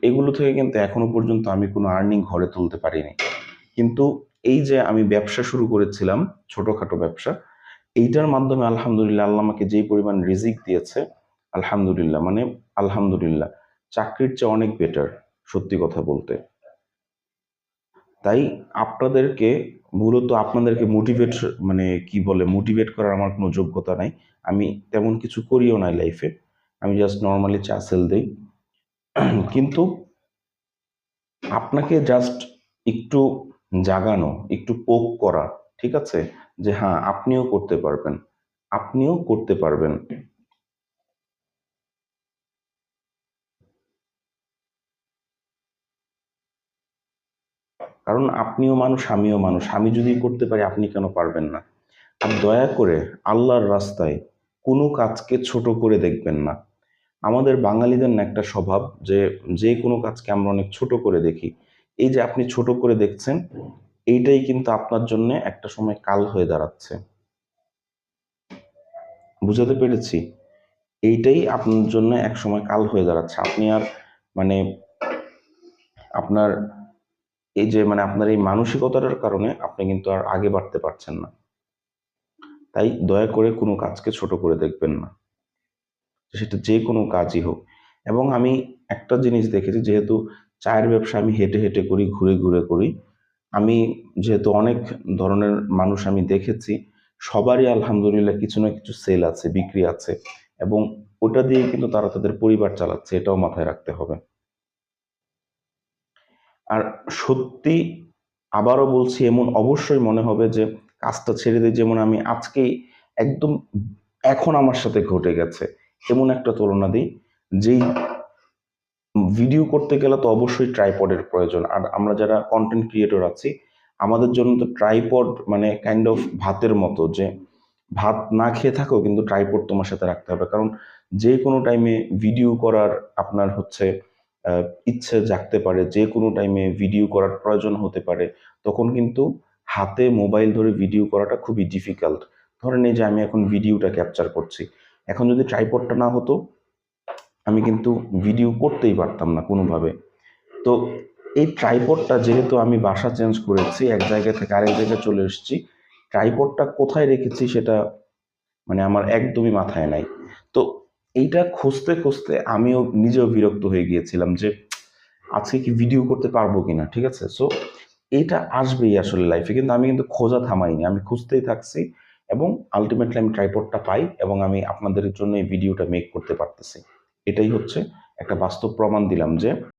এগুলো থেকে কিন্তু এখনো পর্যন্ত আমি কোনো আর্নিং ঘরে তুলতে পারিনি। কিন্তু এই যে আমি ব্যবসা শুরু করেছিলাম, ছোটখাটো ব্যবসা, এইটার মাধ্যমে আলহামদুলিল্লাহ আল্লাহ আমাকে যেই পরিমাণ রিজিক দিয়েছে, আলহামদুলিল্লাহ মানে আলহামদুলিল্লাহ, চাকরির চেয়ে অনেক বেটার, সত্যি কথা বলতে। তাই আপনাদেরকে মূলত আপনাদেরকে মোটিভেট, মানে কি বলে, মোটিভেট করার আমার কোনো যোগ্যতা নাই। আমি তেমন কিছু করিও না লাইফে, আমি জাস্ট নর্মালি চা সেল দিই। কিন্তু আপনাকে জাস্ট একটু জাগানো, একটু পোক করা, ঠিক আছে, যে হ্যাঁ আপনিও করতে পারবেন, আপনিও করতে পারবেন। কারণ আপনিও মানুষ, আমিও মানুষ, আমি যদি করতে পারি আপনি কেন পারবেন না? আর দয়া করে আল্লাহর রাস্তায় কোনো কাজকে ছোট করে দেখবেন না। আমাদের বাঙালিদের না একটা স্বভাব যে যে কোনো কাজকে আমরা অনেক ছোট করে দেখি। এই যে আপনি ছোট করে দেখছেন, এইটাই কিন্তু আপনার জন্য একটা সময় কাল হয়ে দাঁড়াচ্ছে। বুঝাতে পেরেছি? এইটাই আপনার জন্য এক সময় কাল হয়ে দাঁড়াচ্ছে। আপনি আর মানে আপনার এই যে মানে আপনার এই মানসিকতাটার কারণে আপনি কিন্তু আর আগে বাড়তে পারছেন না। তাই দয়া করে কোনো কাজকে ছোট করে দেখবেন না, সেটা যে কোনো কাজই হোক। এবং আমি একটা জিনিস দেখেছি, যেহেতু চায়ের ব্যবসা আমি হেঁটে হেঁটে করি, ঘুরে ঘুরে করি, আমি যেহেতু অনেক ধরনের মানুষ আমি দেখেছি, সবারই আলহামদুলিল্লাহ কিছু না কিছু সেল আছে, বিক্রি আছে, এবং ওটা দিয়ে কিন্তু তারা তাদের পরিবার চালাচ্ছে, এটাও মাথায় রাখতে হবে। আর সত্যি আবারও বলছি, এমন অবশ্যই মনে হবে যে কাজটা ছেড়ে দিয়ে, যেমন আমি আজকেই একদম এখন আমার সাথে ঘটে গেছে এমন একটা তুলনা দিই, যেই ভিডিও করতে গেলে তো অবশ্যই ট্রাইপডের প্রয়োজন। আর আমরা যারা কন্টেন্ট ক্রিয়েটর আছি, আমাদের জন্য তো ট্রাইপড মানে কাইন্ড অফ ভাতের মতো, যে ভাত না খেয়ে থাকো কিন্তু ট্রাইপড তোমার সাথে রাখতে হবে। কারণ যে কোনো টাইমে ভিডিও করার আপনার হচ্ছে ইচ্ছে জাগতে পারে, যে কোনো টাইমে ভিডিও করার প্রয়োজন হতে পারে, তখন কিন্তু হাতে মোবাইল ধরে ভিডিও করাটা খুবই ডিফিকাল্ট। ধরেন এই যে আমি এখন ভিডিওটা ক্যাপচার করছি, এখন যদি ট্রাইপডটা না হতো আমি কিন্তু ভিডিও করতেই পারতাম না কোনোভাবে। তো এই ট্রাইপডটা, যেহেতু আমি বাসা চেঞ্জ করেছি, এক জায়গা থেকে আরেক জায়গায় চলে এসেছি, ট্রাইপডটা কোথায় রেখেছি সেটা মানে আমার একদমই মাথায় নাই। তো এইটা খুঁজতে খুঁজতে আমিও নিজেও বিরক্ত হয়ে গিয়েছিলাম যে আজকে কি ভিডিও করতে পারবো কিনা, ঠিক আছে। সো এটা আসবেই আসলে লাইফে, কিন্তু আমি কিন্তু খোঁজা থামাইনি, আমি খুঁজতেই থাকছি, এবং আলটিমেটলি আমি ট্রাইপডটা পাই, এবং আমি আপনাদের জন্য এই ভিডিওটা মেক করতে পারতেছি। এটাই হচ্ছে একটা বাস্তব প্রমাণ দিলাম যে